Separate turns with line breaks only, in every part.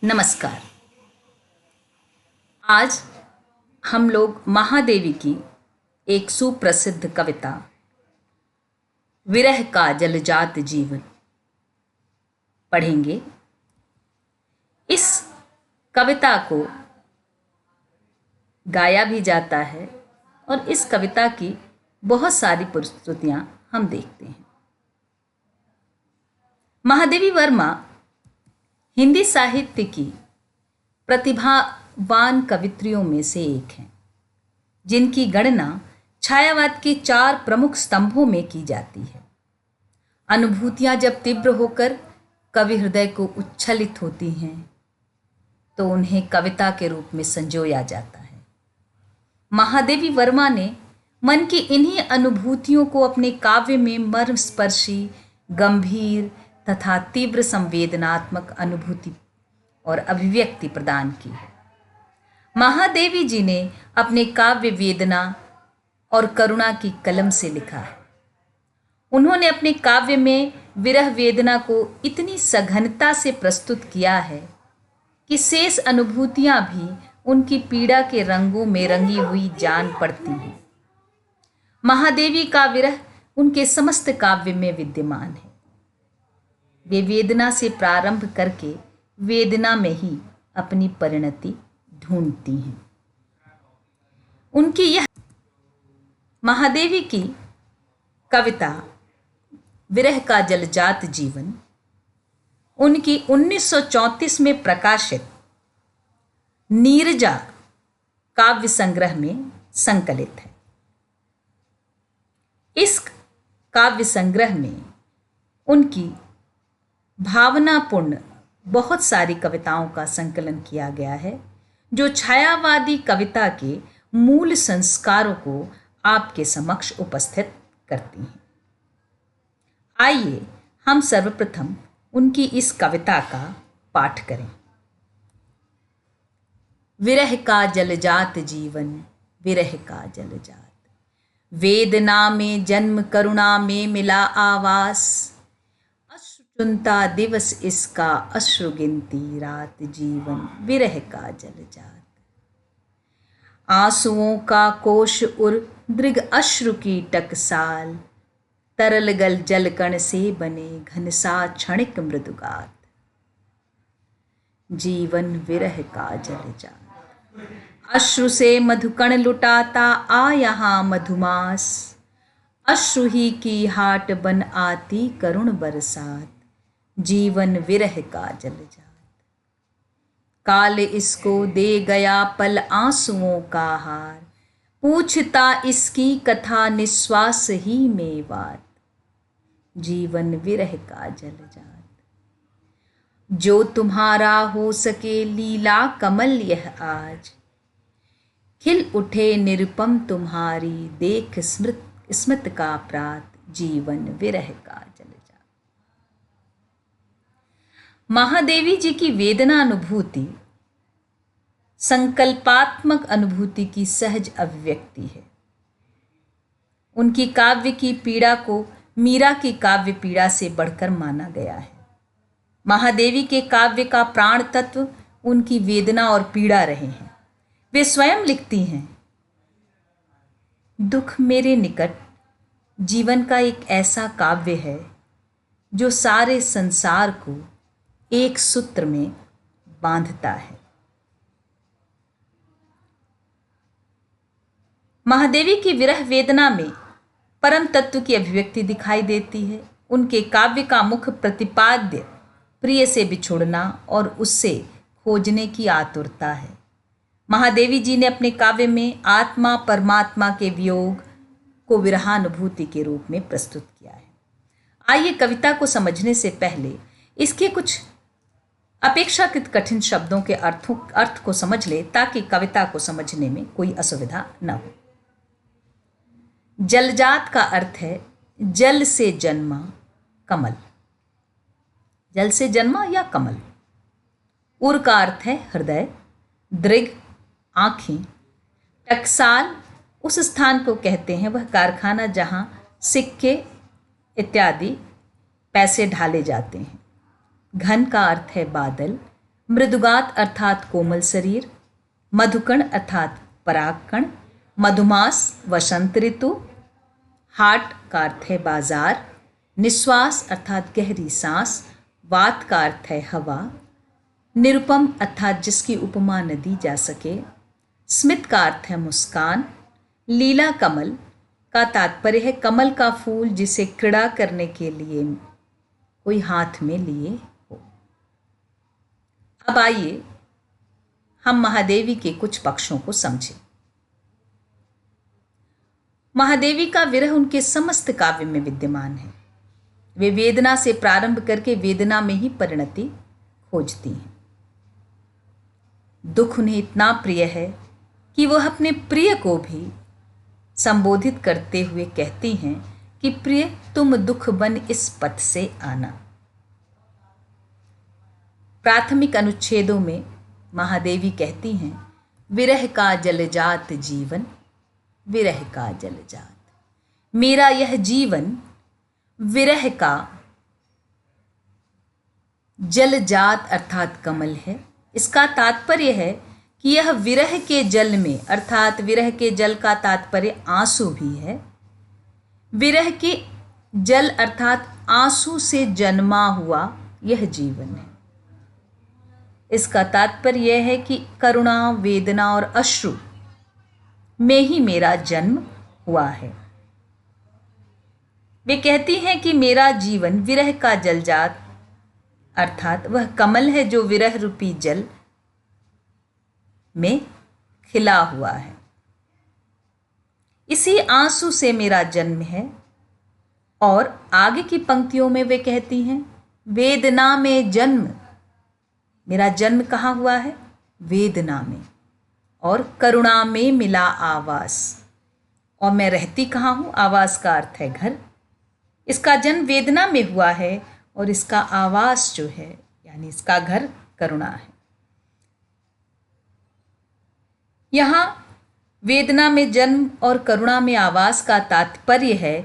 नमस्कार। आज हम लोग महादेवी की एक सुप्रसिद्ध कविता विरह का जलजात जीवन पढ़ेंगे। इस कविता को गाया भी जाता है और इस कविता की बहुत सारी प्रस्तुतियां हम देखते हैं। महादेवी वर्मा हिंदी साहित्य की प्रतिभावान कवित्रियों में से एक हैं, जिनकी गणना छायावाद के 4 प्रमुख स्तंभों में की जाती है। अनुभूतियां जब तीव्र होकर कवि हृदय को उच्छलित होती हैं तो उन्हें कविता के रूप में संजोया जाता है। महादेवी वर्मा ने मन की इन्हीं अनुभूतियों को अपने काव्य में मर्मस्पर्शी, गंभीर तथा तीव्र संवेदनात्मक अनुभूति और अभिव्यक्ति प्रदान की है। महादेवी जी ने अपने काव्य वेदना और करुणा की कलम से लिखा है। उन्होंने अपने काव्य में विरह वेदना को इतनी सघनता से प्रस्तुत किया है कि शेष अनुभूतियां भी उनकी पीड़ा के रंगों में रंगी हुई जान पड़ती हैं। महादेवी का विरह उनके समस्त काव्य में विद्यमान है। वे वेदना से प्रारंभ करके वेदना में ही अपनी परिणति ढूंढती हैं। उनकी यह महादेवी की कविता विरह का जलजात जीवन उनकी 1934 में प्रकाशित नीरजा काव्य संग्रह में संकलित है। इस काव्य संग्रह में उनकी भावनापूर्ण बहुत सारी कविताओं का संकलन किया गया है, जो छायावादी कविता के मूल संस्कारों को आपके समक्ष उपस्थित करती हैं। आइए हम सर्वप्रथम उनकी इस कविता का पाठ करें। विरह का जलजात जीवन, विरह का जलजात, वेदना में जन्म करुणा में मिला आवास, अश्रु चुनता दिवस इसका अश्रु गिनती रात, जीवन विरह का जलजात, आंसुओं का कोश उर दृग अश्रु की टकसाल, तरल गल जलकण से बने घनसा क्षणिक मृदुगात, जीवन विरह का जलजात, अश्रु से मधुकण लुटाता आ यहाँ मधुमास, अश्रु ही की हाट बन आती करुण बरसात, जीवन विरह का जलजात, काल इसको दे गया पल आंसुओं का हार, पूछता इसकी कथा निश्वास ही में बात, जीवन विरह का जलजात, जो तुम्हारा हो सके लीला कमल यह आज, खिल उठे निरुपम तुम्हारी देख स्मृत का प्रात, जीवन विरह का जलजात। महादेवी जी की वेदना अनुभूति संकल्पात्मक अनुभूति की सहज अभिव्यक्ति है। उनकी काव्य की पीड़ा को मीरा की काव्य पीड़ा से बढ़कर माना गया है। महादेवी के काव्य का प्राण तत्व उनकी वेदना और पीड़ा रहे हैं। वे स्वयं लिखती हैं, दुख मेरे निकट जीवन का एक ऐसा काव्य है जो सारे संसार को एक सूत्र में बांधता है। महादेवी की विरह वेदना में परम तत्व की अभिव्यक्ति दिखाई देती है। उनके काव्य का मुख्य प्रतिपाद्य प्रिय से बिछुड़ना और उससे खोजने की आतुरता है। महादेवी जी ने अपने काव्य में आत्मा परमात्मा के वियोग को विरहानुभूति के रूप में प्रस्तुत किया है। आइए कविता को समझने से पहले इसके कुछ अपेक्षाकृत कठिन शब्दों के अर्थ को समझ ले, ताकि कविता को समझने में कोई असुविधा न हो। जलजात का अर्थ है जल से जन्मा कमल, जल से जन्मा या कमल। उर का अर्थ है हृदय, दृग आँखें, टकसाल उस स्थान को कहते हैं, वह कारखाना जहाँ सिक्के इत्यादि पैसे ढाले जाते हैं। घन का अर्थ है बादल, मृदुगात अर्थात कोमल शरीर, मधुकण अर्थात परागकण, मधुमास वसंत ऋतु, हाट का अर्थ है बाजार, निश्वास अर्थात गहरी सांस, वात का अर्थ है हवा, निरुपम अर्थात जिसकी उपमा न दी जा सके, स्मित का अर्थ है मुस्कान, लीला कमल का तात्पर्य है कमल का फूल जिसे क्रीड़ा करने के लिए कोई हाथ में लिए हो। अब आइए हम महादेवी के कुछ पक्षों को समझें। महादेवी का विरह उनके समस्त काव्य में विद्यमान है। वे वेदना से प्रारंभ करके वेदना में ही परिणति खोजती हैं। दुख उन्हें इतना प्रिय है कि वह अपने प्रिय को भी संबोधित करते हुए कहती हैं कि प्रिय तुम दुख बन इस पथ से आना। प्राथमिक अनुच्छेदों में महादेवी कहती हैं विरह का जलजात जीवन, विरह का जलजात, मेरा यह जीवन विरह का जलजात अर्थात कमल है। इसका तात्पर्य है कि यह विरह के जल में, अर्थात विरह के जल का तात्पर्य आंसू भी है, विरह के जल अर्थात आंसू से जन्मा हुआ यह जीवन है। इसका तात्पर्य यह है कि करुणा, वेदना और अश्रु में ही मेरा जन्म हुआ है। वे कहती हैं कि मेरा जीवन विरह का जलजात अर्थात वह कमल है जो विरह रूपी जल में खिला हुआ है। इसी आंसू से मेरा जन्म है। और आगे की पंक्तियों में वे कहती हैं वेदना में जन्म, मेरा जन्म कहाँ हुआ है? वेदना में। और करुणा में मिला आवास, और मैं रहती कहाँ हूँ? आवास का अर्थ है घर। इसका जन्म वेदना में हुआ है और इसका आवास जो है यानी इसका घर करुणा है। यहाँ वेदना में जन्म और करुणा में आवास का तात्पर्य है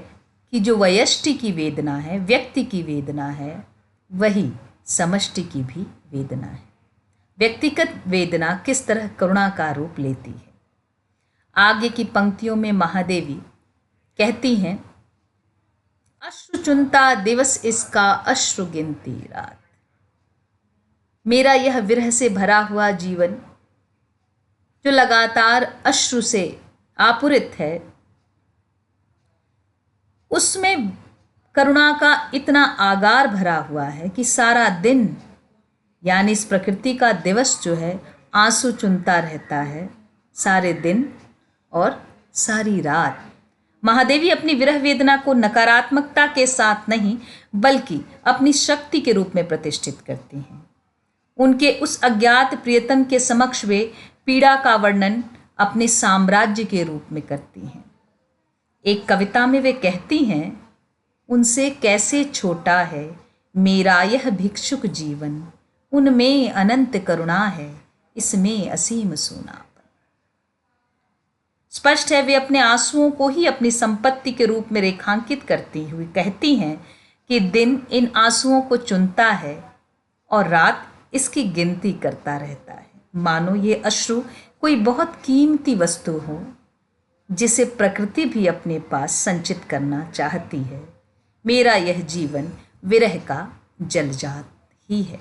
कि जो वयष्टि की वेदना है, व्यक्ति की वेदना है, वही समष्टि की भी वेदना है। व्यक्तिगत वेदना किस तरह करुणा का रूप लेती है। आगे की पंक्तियों में महादेवी कहती हैं अश्रु चुनता दिवस इसका अश्रु गिनती रात, मेरा यह विरह से भरा हुआ जीवन जो लगातार अश्रु से आपुरित है, उसमें करुणा का इतना आगार भरा हुआ है कि सारा दिन यानी इस प्रकृति का दिवस जो है आंसू चुनता रहता है सारे दिन और सारी रात। महादेवी अपनी विरह वेदना को नकारात्मकता के साथ नहीं बल्कि अपनी शक्ति के रूप में प्रतिष्ठित करती हैं। उनके उस अज्ञात प्रियतम के समक्ष वे पीड़ा का वर्णन अपने साम्राज्य के रूप में करती हैं। एक कविता में वे कहती हैं उनसे कैसे छोटा है मेरा यह भिक्षुक जीवन, उनमें अनंत करुणा है इसमें असीम सोनापन। स्पष्ट है वे अपने आंसुओं को ही अपनी संपत्ति के रूप में रेखांकित करती हुई कहती हैं कि दिन इन आंसुओं को चुनता है और रात इसकी गिनती करता रहता है। मानो ये अश्रु कोई बहुत कीमती वस्तु हो जिसे प्रकृति भी अपने पास संचित करना चाहती है। मेरा यह जीवन विरह का जलजात ही है।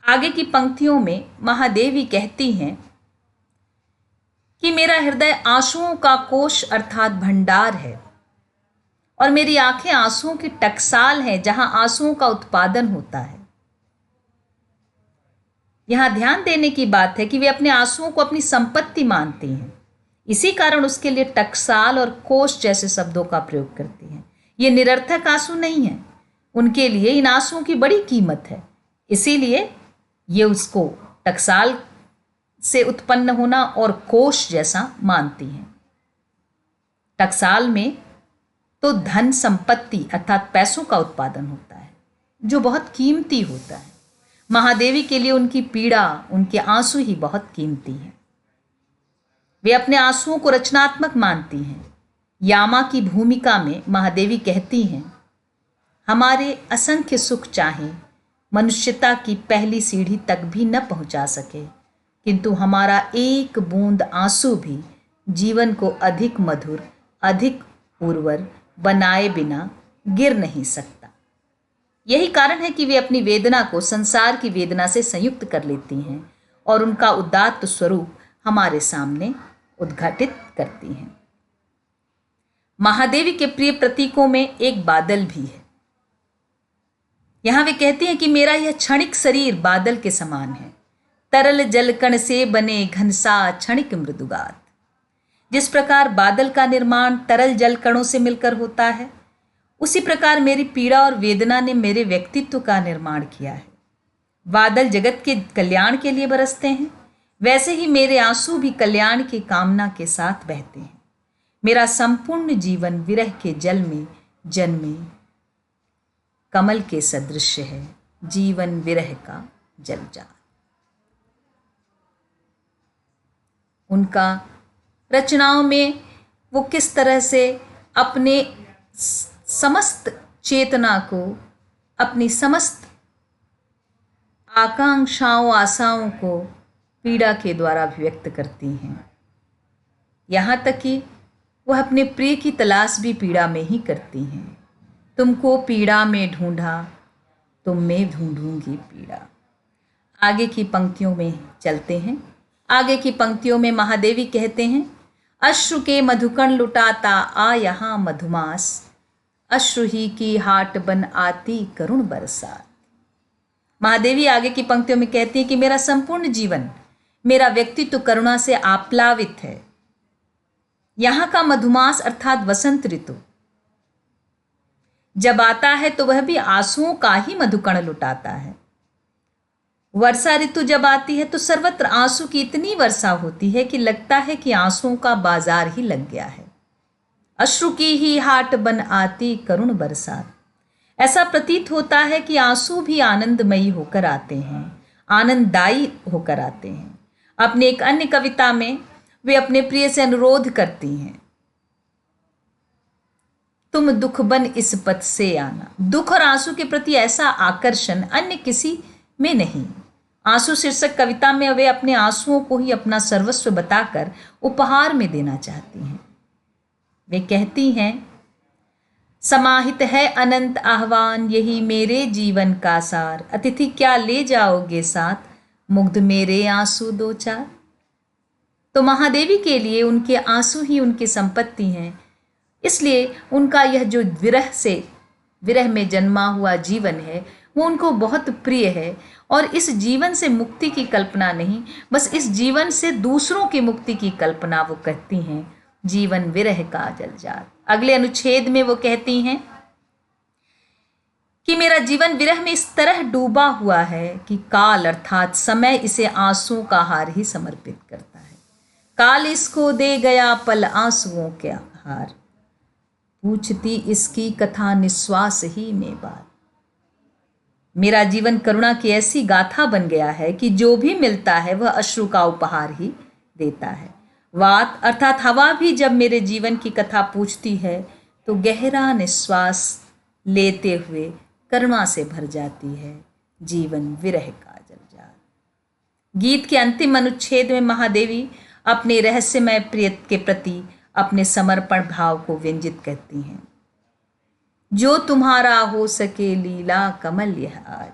आगे की पंक्तियों में महादेवी कहती हैं कि मेरा हृदय आंसुओं का कोश अर्थात भंडार है और मेरी आंखें आंसुओं की टकसाल है जहां आंसुओं का उत्पादन होता है। यहां ध्यान देने की बात है कि वे अपने आंसुओं को अपनी संपत्ति मानती हैं, इसी कारण उसके लिए टकसाल और कोश जैसे शब्दों का प्रयोग करती हैं। ये निरर्थक आंसू नहीं है, उनके लिए इन आंसुओं की बड़ी कीमत है, इसीलिए ये उसको टकसाल से उत्पन्न होना और कोश जैसा मानती हैं। टकसाल में तो धन संपत्ति अर्थात पैसों का उत्पादन होता है जो बहुत कीमती होता है। महादेवी के लिए उनकी पीड़ा, उनके आंसू ही बहुत कीमती हैं। वे अपने आंसुओं को रचनात्मक मानती हैं। यामा की भूमिका में महादेवी कहती हैं हमारे असंख्य सुख चाहें मनुष्यता की पहली सीढ़ी तक भी न पहुंचा सके, किंतु हमारा एक बूंद आंसू भी जीवन को अधिक मधुर, अधिक उर्वर बनाए बिना गिर नहीं सकता। यही कारण है कि वे अपनी वेदना को संसार की वेदना से संयुक्त कर लेती हैं और उनका उदात्त स्वरूप हमारे सामने उद्घाटित करती हैं। महादेवी के प्रिय प्रतीकों में एक बादल भी है। यहां वे कहती हैं कि मेरा यह क्षणिक शरीर बादल के समान है, तरल जलकण से बने घनसा क्षणिक मृदुगात। जिस प्रकार बादल का निर्माण तरल जलकणों से मिलकर होता है, उसी प्रकार मेरी पीड़ा और वेदना ने मेरे व्यक्तित्व का निर्माण किया है। बादल जगत के कल्याण के लिए बरसते हैं, वैसे ही मेरे आंसू भी कल्याण की कामना के साथ बहते हैं। मेरा संपूर्ण जीवन विरह के जल में जन्मे कमल के सदृश है, जीवन विरह का जलजाल। उनका रचनाओं में वो किस तरह से अपने समस्त चेतना को, अपनी समस्त आकांक्षाओं आशाओं को पीड़ा के द्वारा अभिव्यक्त करती हैं। यहाँ तक कि वह अपने प्रिय की तलाश भी पीड़ा में ही करती हैं। तुमको पीड़ा में ढूंढा, तुम में ढूंढूंगी पीड़ा। आगे की पंक्तियों में चलते हैं। आगे की पंक्तियों में महादेवी कहते हैं, अश्रु के मधुकण लुटाता आ यहाँ मधुमास, अश्रु ही की हाट बन आती करुण बरसात। महादेवी आगे की पंक्तियों में कहती है कि मेरा संपूर्ण जीवन, मेरा व्यक्तित्व करुणा से आप्लावित है। यहां का मधुमास अर्थात वसंत ऋतु जब आता है तो वह भी आंसुओं का ही मधुकण लुटाता है। वर्षा ऋतु जब आती है तो सर्वत्र आंसू की इतनी वर्षा होती है कि लगता है कि आंसुओं का बाजार ही लग गया है। अश्रु की ही हाट बन आती करुण बरसात। ऐसा प्रतीत होता है कि आंसू भी आनंदमयी होकर आते हैं, आनंददायी होकर आते हैं। अपने एक अन्य कविता में वे अपने प्रिय से अनुरोध करती हैं, तुम दुख बन इस पथ से आना। दुख और आंसू के प्रति ऐसा आकर्षण अन्य किसी में नहीं। आंसू शीर्षक कविता में वे अपने आंसुओं को ही अपना सर्वस्व बताकर उपहार में देना चाहती हैं। वे कहती हैं, समाहित है अनंत आह्वान, यही मेरे जीवन का सार। अतिथि क्या ले जाओगे साथ, मुग्ध मेरे आंसू दो चार। तो महादेवी के लिए उनके आंसू ही उनकी संपत्ति हैं। इसलिए उनका यह जो विरह में जन्मा हुआ जीवन है वो उनको बहुत प्रिय है। और इस जीवन से मुक्ति की कल्पना नहीं, बस इस जीवन से दूसरों की मुक्ति की कल्पना वो कहती हैं, जीवन विरह का जलजाल। अगले अनुच्छेद में वो कहती हैं कि मेरा जीवन विरह में इस तरह डूबा हुआ है कि काल अर्थात समय इसे आंसुओं का हार ही समर्पित करता है। काल इसको दे गया पल आंसुओं के हार, पूछती इसकी कथा निश्वास ही में बात। मेरा जीवन करुणा की ऐसी गाथा बन गया है कि जो भी मिलता है वह अश्रु का उपहार ही देता है। वात अर्थात हवा भी जब मेरे जीवन की कथा पूछती है तो गहरा निश्वास लेते हुए करुणा से भर जाती है। जीवन विरह का जलजाल। गीत के अंतिम अनुच्छेद में महादेवी अपने रहस्यमय प्रिय के प्रति अपने समर्पण भाव को व्यंजित करती हैं। जो तुम्हारा हो सके लीला कमल यह आज।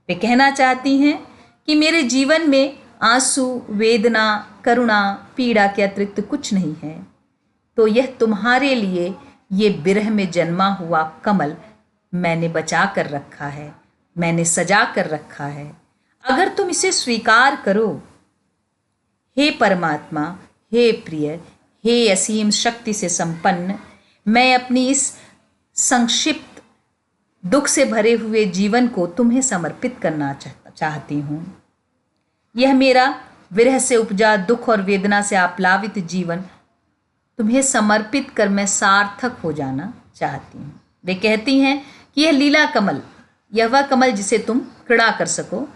वे कहना चाहती हैं कि मेरे जीवन में आंसू, वेदना, करुणा, पीड़ा के अतिरिक्त कुछ नहीं है, तो यह तुम्हारे लिए ये विरह में जन्मा हुआ कमल मैंने बचा कर रखा है, मैंने सजा कर रखा है। अगर तुम इसे स्वीकार करो, हे परमात्मा, हे प्रिय, हे असीम शक्ति से संपन्न, मैं अपनी इस संक्षिप्त दुख से भरे हुए जीवन को तुम्हें समर्पित करना चाहती हूँ। यह मेरा विरह से उपजा दुख और वेदना से आप्लावित जीवन तुम्हें समर्पित कर मैं सार्थक हो जाना चाहती हूँ। वे कहती हैं कि यह लीला कमल, यह वह कमल जिसे तुम क्रीड़ा कर सको,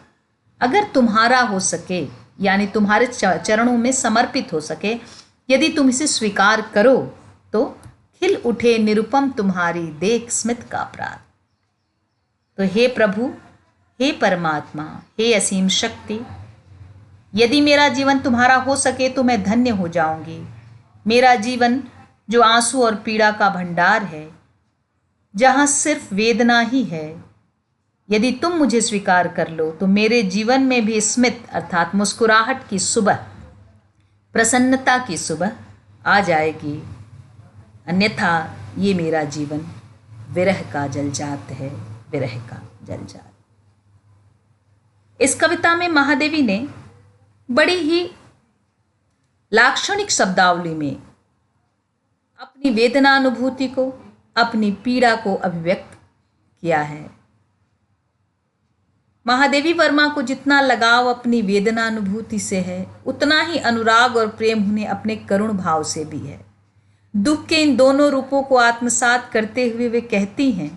अगर तुम्हारा हो सके, यानी तुम्हारे चरणों में समर्पित हो सके, यदि तुम इसे स्वीकार करो तो खिल उठे निरुपम तुम्हारी देख स्मित का प्रात। तो हे प्रभु, हे परमात्मा, हे असीम शक्ति, यदि मेरा जीवन तुम्हारा हो सके तो मैं धन्य हो जाऊंगी। मेरा जीवन जो आंसू और पीड़ा का भंडार है, जहां सिर्फ वेदना ही है, यदि तुम मुझे स्वीकार कर लो तो मेरे जीवन में भी स्मित अर्थात मुस्कुराहट की सुबह, प्रसन्नता की सुबह आ जाएगी। अन्यथा ये मेरा जीवन विरह का जलजात है, विरह का जलजात। इस कविता में महादेवी ने बड़ी ही लाक्षणिक शब्दावली में अपनी वेदना अनुभूति को, अपनी पीड़ा को अभिव्यक्त किया है। महादेवी वर्मा को जितना लगाव अपनी वेदना अनुभूति से है, उतना ही अनुराग और प्रेम उन्हें अपने करुण भाव से भी है। दुख के इन दोनों रूपों को आत्मसात करते हुए वे कहती हैं,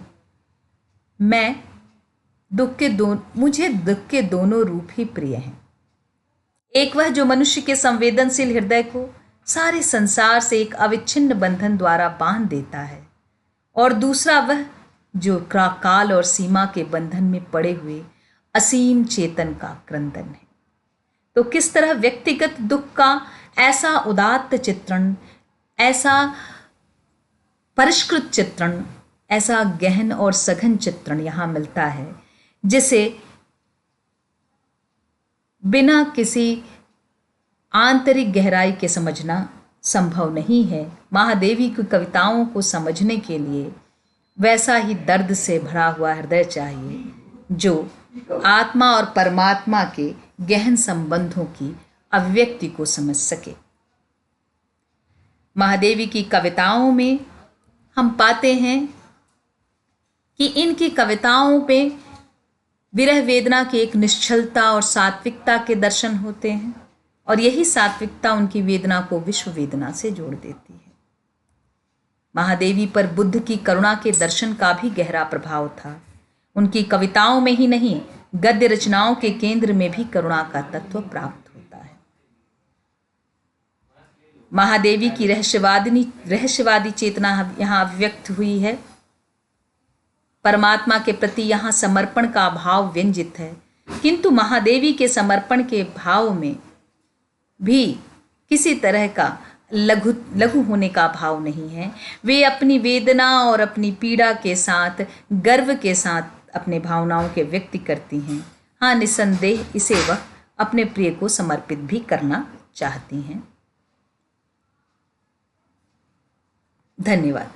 मुझे दुख के दोनों रूप ही प्रिय हैं। एक वह जो मनुष्य के संवेदनशील हृदय को सारे संसार से एक अविच्छिन्न बंधन द्वारा बांध देता है, और दूसरा वह जो काल और सीमा के बंधन में पड़े हुए असीम चेतन का क्रंदन है। तो किस तरह व्यक्तिगत दुख का ऐसा उदात्त चित्रण, ऐसा परिष्कृत चित्रण, ऐसा गहन और सघन चित्रण यहाँ मिलता है, जिसे बिना किसी आंतरिक गहराई के समझना संभव नहीं है। महादेवी की कविताओं को समझने के लिए वैसा ही दर्द से भरा हुआ हृदय चाहिए जो आत्मा और परमात्मा के गहन संबंधों की अभिव्यक्ति को समझ सके। महादेवी की कविताओं में हम पाते हैं कि इनकी कविताओं पे विरह वेदना की एक निश्चलता और सात्विकता के दर्शन होते हैं, और यही सात्विकता उनकी वेदना को विश्व वेदना से जोड़ देती है। महादेवी पर बुद्ध की करुणा के दर्शन का भी गहरा प्रभाव था। उनकी कविताओं में ही नहीं, गद्य रचनाओं के केंद्र में भी करुणा का तत्व प्राप्त होता है। महादेवी की रहस्यवादी चेतना यहाँ अभिव्यक्त हुई है। परमात्मा के प्रति यहाँ समर्पण का भाव व्यंजित है, किंतु महादेवी के समर्पण के भाव में भी किसी तरह का लघु होने का भाव नहीं है। वे अपनी वेदना और अपनी पीड़ा के साथ, गर्व के साथ अपने भावनाओं के व्यक्त करती हैं। हाँ, निसंदेह इसे वह अपने प्रिय को समर्पित भी करना चाहती हैं। धन्यवाद।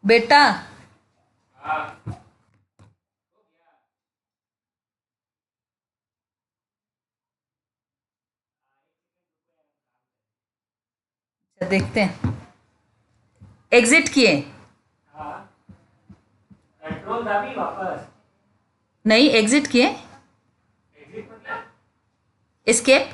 बेटा देखते हैं, एग्जिट किए?
कंट्रोल दबी वापस
नहीं, एग्जिट किए, एस्केप